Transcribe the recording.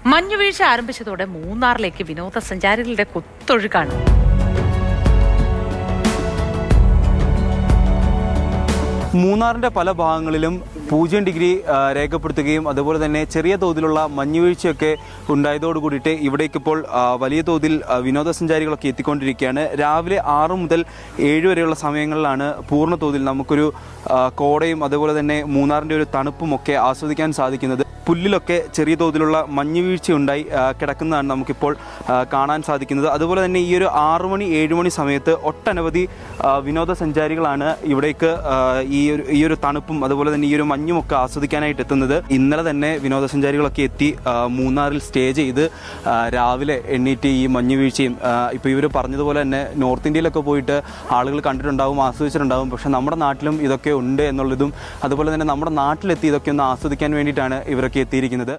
മഞ്ഞുവീഴ്ച ആരംഭിച്ചതോടെ മൂന്നാറിലേക്ക് വിനോദസഞ്ചാരികളുടെ കുത്തൊഴുക്കാണ്. മൂന്നാറിൻ്റെ പല ഭാഗങ്ങളിലും 0 ഡിഗ്രി രേഖപ്പെടുത്തുകയും അതുപോലെ തന്നെ ചെറിയ തോതിലുള്ള മഞ്ഞുവീഴ്ചയൊക്കെ ഉണ്ടായതോട് കൂടിയിട്ട് ഇവിടേക്കിപ്പോൾ വലിയ തോതിൽ വിനോദസഞ്ചാരികളൊക്കെ എത്തിക്കൊണ്ടിരിക്കുകയാണ്. രാവിലെ 6 മുതൽ 7 വരെയുള്ള സമയങ്ങളിലാണ് പൂർണ്ണ തോതിൽ നമുക്കൊരു കോടയും അതുപോലെ തന്നെ മൂന്നാറിൻ്റെ ഒരു തണുപ്പുമൊക്കെ ആസ്വദിക്കാൻ സാധിക്കുന്നത്. പുല്ലിലൊക്കെ ചെറിയ തോതിലുള്ള മഞ്ഞുവീഴ്ച ഉണ്ടായി കിടക്കുന്നതാണ് നമുക്കിപ്പോൾ കാണാൻ സാധിക്കുന്നത്. അതുപോലെ തന്നെ ഈ ഒരു 6 മണി 7 മണി സമയത്ത് ഒട്ടനവധി വിനോദസഞ്ചാരികളാണ് ഇവിടേക്ക് ഈ ഒരു തണുപ്പും അതുപോലെ തന്നെ ഈ ഒരു മഞ്ഞുമൊക്കെ ആസ്വദിക്കാനായിട്ട് എത്തുന്നത്. ഇന്നലെ തന്നെ വിനോദസഞ്ചാരികളൊക്കെ എത്തി മൂന്നാറിൽ സ്റ്റേ ചെയ്ത് രാവിലെ എണ്ണീറ്റ് ഈ മഞ്ഞുവീഴ്ചയും ഇപ്പോൾ ഇവർ പറഞ്ഞതുപോലെ തന്നെ നോർത്ത് ഇന്ത്യയിലൊക്കെ പോയിട്ട് ആളുകൾ കണ്ടിട്ടുണ്ടാവും, ആസ്വദിച്ചിട്ടുണ്ടാവും. പക്ഷേ നമ്മുടെ നാട്ടിലും ഇതൊക്കെ ഉണ്ട് എന്നുള്ളതും അതുപോലെ തന്നെ നമ്മുടെ നാട്ടിലെത്തി ഇതൊക്കെ ഒന്ന് ആസ്വദിക്കാൻ വേണ്ടിയിട്ടാണ് ഇവരൊക്കെ എത്തിയിരിക്കുന്നത്.